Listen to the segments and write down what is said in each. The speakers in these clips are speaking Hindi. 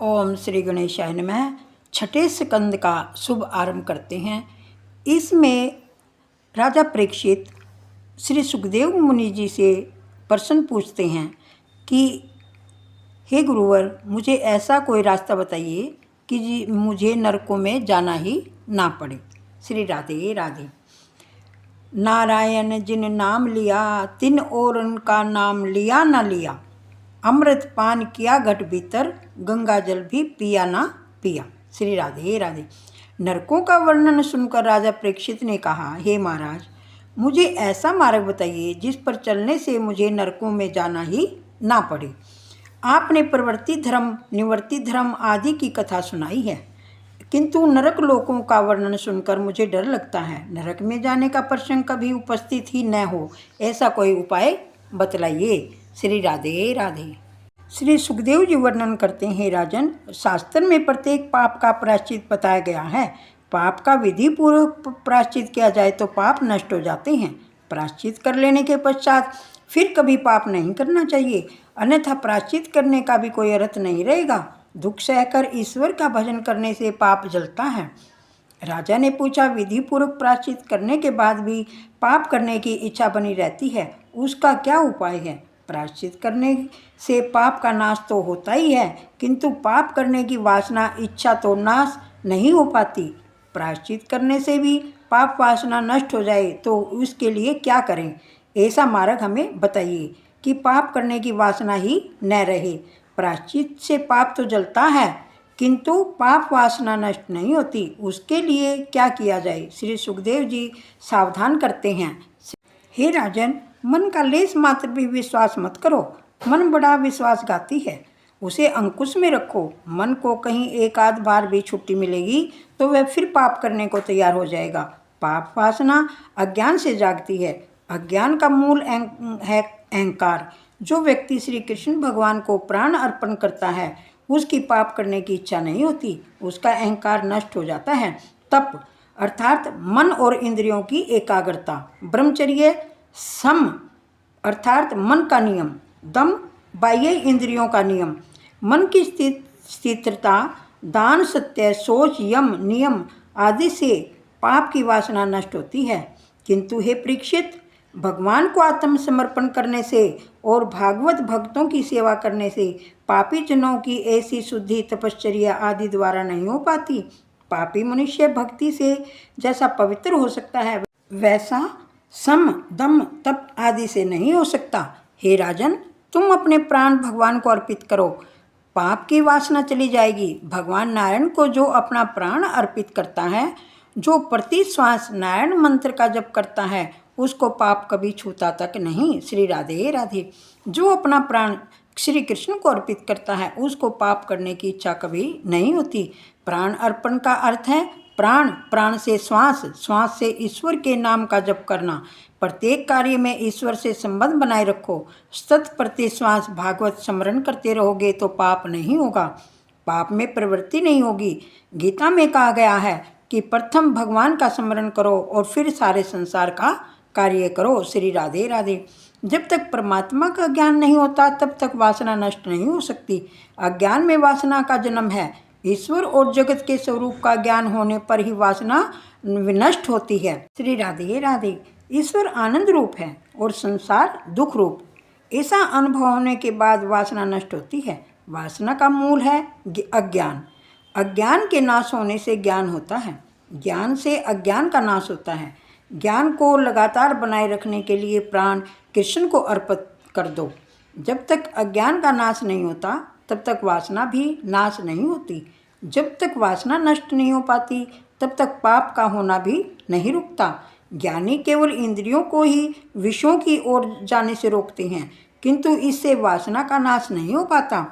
ओम श्री गणेशाय नमः। छठे स्कंद का शुभ आरंभ करते हैं। इसमें राजा परीक्षित श्री सुखदेव मुनि जी से प्रश्न पूछते हैं कि हे गुरुवर, मुझे ऐसा कोई रास्ता बताइए कि मुझे नरकों में जाना ही ना पड़े। श्री राधे राधे। नारायण जिन नाम लिया, तिन और उनका नाम लिया ना लिया। अमृत पान किया घट भीतर, गंगा जल भी पिया ना पिया। श्री राधे राधे। नरकों का वर्णन सुनकर राजा परीक्षित ने कहा, हे महाराज, मुझे ऐसा मार्ग बताइए जिस पर चलने से मुझे नरकों में जाना ही ना पड़े। आपने प्रवृत्ति धर्म, निवृत्ति धर्म आदि की कथा सुनाई है, किंतु नरक लोकों का वर्णन सुनकर मुझे डर लगता है। नरक में जाने का प्रसंग कभी उपस्थित ही न हो, ऐसा कोई उपाय बतलाइए। श्री राधे राधे। श्री सुखदेव जी वर्णन करते हैं, राजन, शास्त्र में प्रत्येक पाप का प्रायश्चित बताया गया है। पाप का विधि पूर्वक प्रायश्चित किया जाए तो पाप नष्ट हो जाते हैं। प्रायश्चित कर लेने के पश्चात फिर कभी पाप नहीं करना चाहिए, अन्यथा प्रायश्चित करने का भी कोई अर्थ नहीं रहेगा। दुख सहकर ईश्वर का भजन करने से पाप जलता है। राजा ने पूछा, विधि पूर्वक प्रायश्चित करने के बाद भी पाप करने की इच्छा बनी रहती है, उसका क्या उपाय है? प्रायश्चित करने से पाप का नाश तो होता ही है, किंतु पाप करने की वासना इच्छा तो नाश नहीं हो पाती। प्रायश्चित करने से भी पाप वासना नष्ट हो जाए तो उसके लिए क्या करें? ऐसा मार्ग हमें बताइए कि पाप करने की वासना ही न रहे। प्रायश्चित से पाप तो जलता है, किंतु पाप वासना नष्ट नहीं होती, उसके लिए क्या किया जाए? श्री सुखदेव जी सावधान करते हैं, हे राजन, मन का लेस मात्र भी विश्वास मत करो। मन बड़ा विश्वासघाती है, उसे अंकुश में रखो। मन को कहीं एक आध बार भी छुट्टी मिलेगी तो वह फिर पाप करने को तैयार हो जाएगा। पाप वासना अज्ञान से जागती है। अज्ञान का मूल है अहंकार। जो व्यक्ति श्री कृष्ण भगवान को प्राण अर्पण करता है, उसकी पाप करने की इच्छा नहीं होती, उसका अहंकार नष्ट हो जाता है। तप अर्थात मन और इंद्रियों की एकाग्रता। ब्रह्मचर्य सम अर्थात मन का नियम। दम बाह्य इंद्रियों का नियम। मन की स्थिरता, दान, सत्य, सोच, यम, नियम आदि से पाप की वासना नष्ट होती है। किंतु हे परीक्षित, भगवान को आत्मसमर्पण करने से और भागवत भक्तों की सेवा करने से पापी जनों की ऐसी शुद्धि तपश्चर्या आदि द्वारा नहीं हो पाती। पापी मनुष्य भक्ति से जैसा पवित्र हो सकता है, वैसा सम, दम, तप आदि से नहीं हो सकता। हे राजन, तुम अपने प्राण भगवान को अर्पित करो, पाप की वासना चली जाएगी। भगवान नारायण को जो अपना प्राण अर्पित करता है, जो प्रति श्वास नारायण मंत्र का जप करता है, उसको पाप कभी छूता तक नहीं। श्री राधे राधे। जो अपना प्राण श्री कृष्ण को अर्पित करता है, उसको पाप करने की इच्छा कभी नहीं होती। प्राण अर्पण का अर्थ है प्राण, प्राण से श्वास, श्वास से ईश्वर के नाम का जप करना। प्रत्येक कार्य में ईश्वर से संबंध बनाए रखो। सतत प्रति श्वास भागवत स्मरण करते रहोगे तो पाप नहीं होगा, पाप में प्रवृत्ति नहीं होगी। गीता में कहा गया है कि प्रथम भगवान का स्मरण करो और फिर सारे संसार का कार्य करो। श्री राधे राधे। जब तक परमात्मा का ज्ञान नहीं होता तब तक वासना नष्ट नहीं हो सकती। अज्ञान में वासना का जन्म है। ईश्वर और जगत के स्वरूप का ज्ञान होने पर ही वासना विनष्ट होती है। श्री राधे राधे। ईश्वर आनंद रूप है और संसार दुख रूप। ऐसा अनुभव होने के बाद वासना नष्ट होती है। वासना का मूल है अज्ञान। अज्ञान के नाश होने से ज्ञान होता है, ज्ञान से अज्ञान का नाश होता है। ज्ञान को लगातार बनाए रखने के लिए प्राण कृष्ण को अर्पित कर दो। जब तक अज्ञान का नाश नहीं होता तब तक वासना भी नाश नहीं होती। जब तक वासना नष्ट नहीं हो पाती तब तक पाप का होना भी नहीं रुकता। ज्ञानी केवल इंद्रियों को ही विषयों की ओर जाने से रोकते हैं, किंतु इससे वासना का नाश नहीं हो पाता।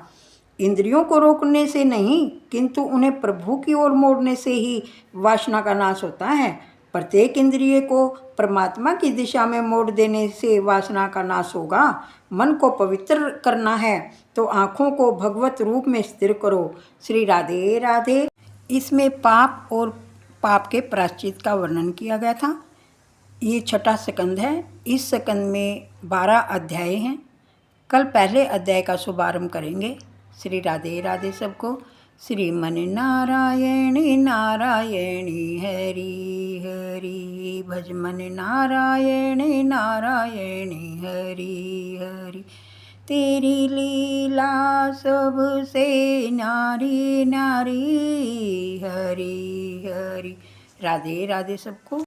इंद्रियों को रोकने से नहीं, किंतु उन्हें प्रभु की ओर मोड़ने से ही वासना का नाश होता है। प्रत्येक इंद्रिय को परमात्मा की दिशा में मोड़ देने से वासना का नाश होगा। मन को पवित्र करना है तो आँखों को भगवत रूप में स्थिर करो। श्री राधे राधे। इसमें पाप और पाप के प्रायश्चित का वर्णन किया गया था। ये छठा स्कंद है। इस स्कंद में 12 अध्याय हैं। कल पहले अध्याय का शुभारंभ करेंगे। श्री राधे राधे सबको। श्रीमन नारायणी नारायणी हरि हरि भज मन नारायणी नारायणी हरि हरि। तेरी लीला सबसे न्यारी न्यारी हरि हरि। राधे राधे सबको।